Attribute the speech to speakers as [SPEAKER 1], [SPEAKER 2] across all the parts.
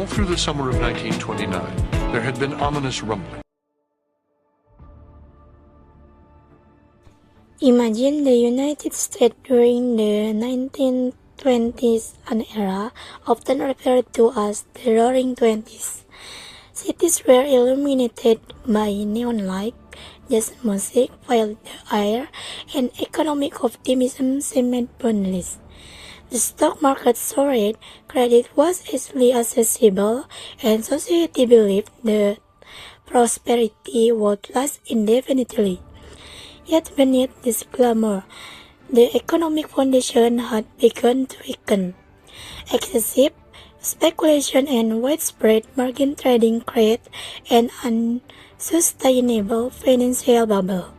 [SPEAKER 1] All through the summer of 1929, there had been ominous rumbling.
[SPEAKER 2] Imagine the United States during the 1920s, an era often referred to as the Roaring Twenties. Cities were illuminated by neon light, jazz music filled the air, and economic optimism seemed boundless. The stock market soared, credit was easily accessible, and society believed that prosperity would last indefinitely. Yet beneath this glamour, the economic foundation had begun to weaken. Excessive speculation and widespread margin trading created an unsustainable financial bubble.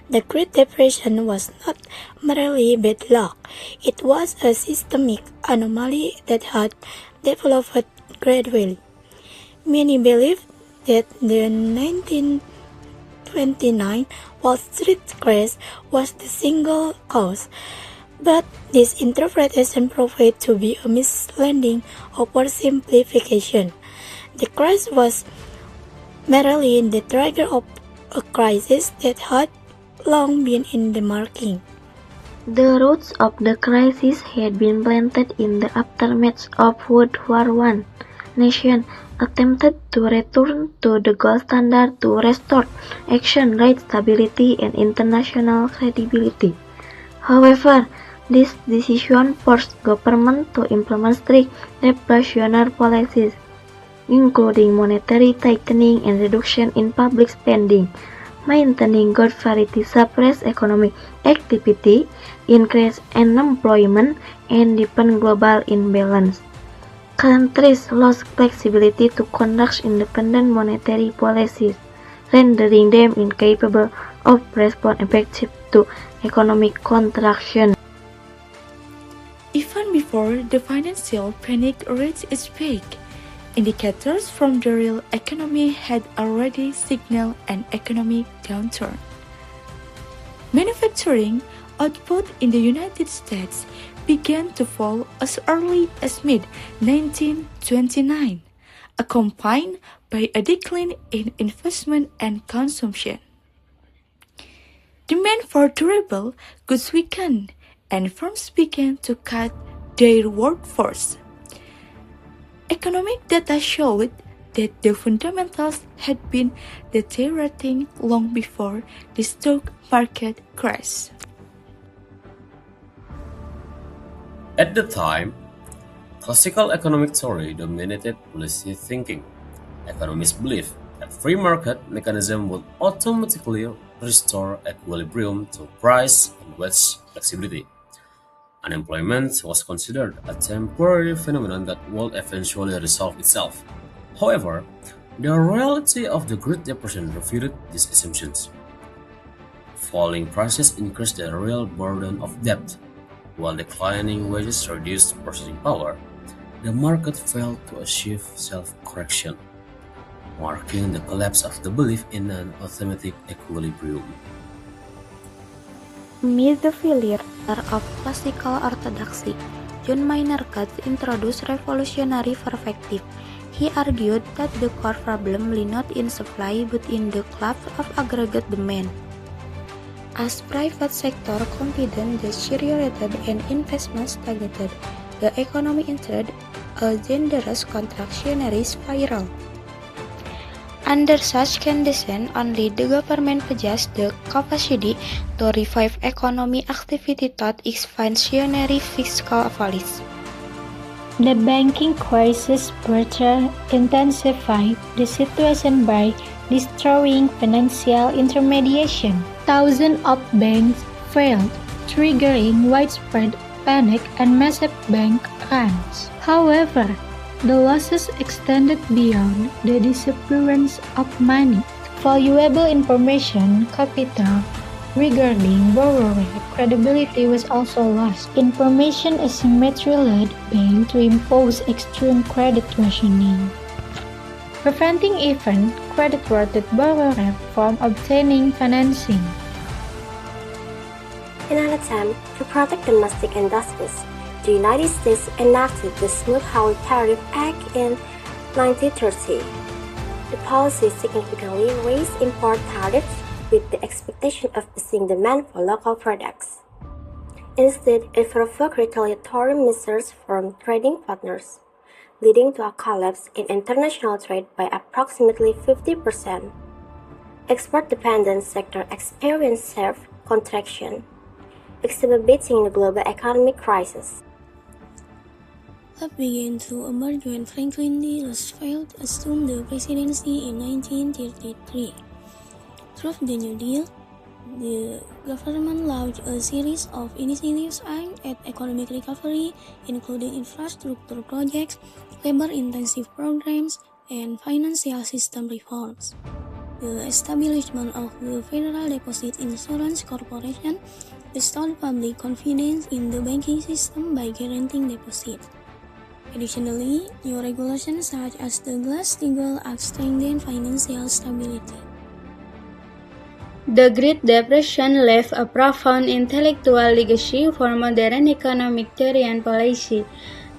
[SPEAKER 2] The Great Depression was not merely bad luck, it was a systemic anomaly that had developed gradually. Many believed that the 1929 Wall Street crash was the single cause, but this interpretation proved to be a misleading oversimplification. The crash was merely the trigger of a crisis that had long been in the making.
[SPEAKER 3] The roots of the crisis had been planted in the aftermath of World War I. Nations attempted to return to the gold standard to restore exchange rate stability and international credibility. However, this decision forced government to implement strict repressionary policies, including monetary tightening and reduction in public spending. Maintaining gold parity suppressed economic activity, increased unemployment, and deepened global imbalance. Countries lost flexibility to conduct independent monetary policies, rendering them incapable of responding effectively to economic contraction.
[SPEAKER 4] Even before the financial panic reached its peak, indicators from the real economy had already signaled an economic downturn. Manufacturing output in the United States began to fall as early as mid-1929, accompanied by a decline in investment and consumption. Demand for durable goods weakened, and firms began to cut their workforce. Economic data showed that the fundamentals had been deteriorating long before the stock market crash.
[SPEAKER 5] At the time, classical economic theory dominated policy thinking. Economists believed that free market mechanism would automatically restore equilibrium to price and wage flexibility. Unemployment was considered a temporary phenomenon that would eventually resolve itself. However, the reality of the Great Depression refuted these assumptions. Falling prices increased the real burden of debt, while declining wages reduced purchasing power. The market failed to achieve self-correction, marking the collapse of the belief in an automatic equilibrium.
[SPEAKER 3] Amid the failure of classical orthodoxy, John Maynard Keynes introduced revolutionary perspective. He argued that the core problem lay not in supply but in the collapse of aggregate demand. As private sector confidence deteriorated and investment stagnated, the economy entered a dangerous contractionary spiral. Under such conditions, only the government possessed the capacity to revive economic activity through expansionary fiscal policy.
[SPEAKER 6] The banking crisis further intensified the situation by destroying financial intermediation. Thousands of banks failed, triggering widespread panic and massive bank runs. However, the losses extended beyond the disappearance of money. Valuable information, capital, regarding borrower credibility was also lost. Information asymmetry led banks to impose extreme credit rationing, preventing even creditworthy borrowers from obtaining financing.
[SPEAKER 7] In an attempt to protect domestic industries, the United States enacted the Smoot-Hawley Tariff Act in 1930. The policy significantly raised import tariffs with the expectation of boosting demand for local products. Instead, it provoked retaliatory measures from trading partners, leading to a collapse in international trade by approximately 50%. Export-dependent sector experienced sharp contraction, exacerbating the global economic crisis.
[SPEAKER 2] Hope began to emerge when Franklin D. Roosevelt assumed the presidency in 1933. Through the New Deal, the government launched a series of initiatives aimed at economic recovery, including infrastructure projects, labor-intensive programs, and financial system reforms. The establishment of the Federal Deposit Insurance Corporation restored public confidence in the banking system by guaranteeing deposits. Additionally, new regulations such as the Glass-Steagall Act strengthened financial stability.
[SPEAKER 6] The Great Depression left a profound intellectual legacy for modern economic theory and policy.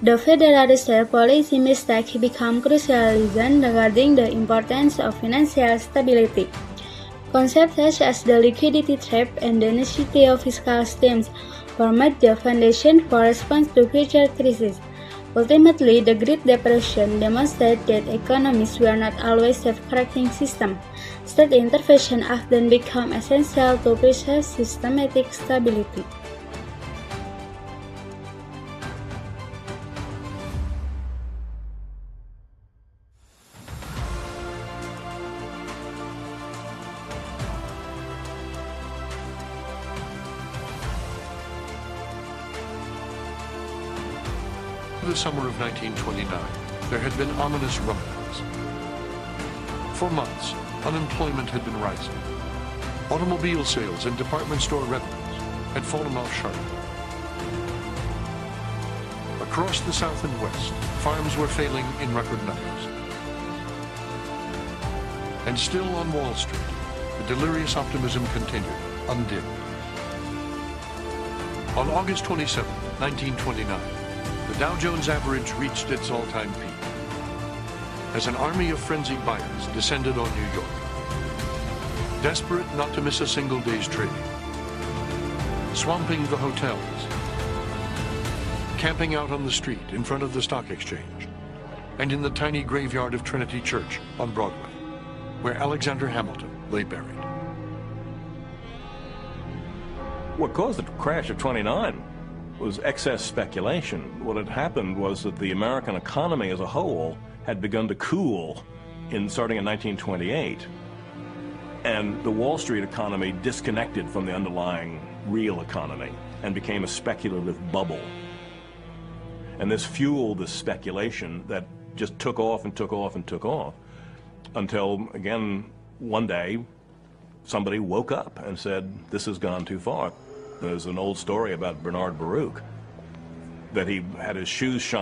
[SPEAKER 6] The Federal Reserve policy mistake became crucial lesson regarding the importance of financial stability. Concepts such as the liquidity trap and the necessity of fiscal stimulus formed the foundation for response to future crises. Ultimately, the Great Depression demonstrated that economies were not always self-correcting systems. State intervention often became essential to preserve systematic stability.
[SPEAKER 1] In the summer of 1929, there had been ominous rumblings. For months, unemployment had been rising. Automobile sales and department store revenues had fallen off sharply. Across the South and West, farms were failing in record numbers. And still on Wall Street, the delirious optimism continued, undimmed. On August 27, 1929, the Dow Jones average reached its all-time peak as an army of frenzied buyers descended on New York, desperate not to miss a single day's trading, swamping the hotels, camping out on the street in front of the stock exchange, and in the tiny graveyard of Trinity Church on Broadway, where Alexander Hamilton lay buried.
[SPEAKER 8] What caused the crash of '29 was excess speculation. What had happened was that the American economy as a whole had begun to cool starting in 1928, and the Wall Street economy disconnected from the underlying real economy and became a speculative bubble. And this fueled this speculation that just took off and took off and took off until, again, one day somebody woke up and said, this has gone too far. There's an old story about Bernard Baruch, that he had his shoes shined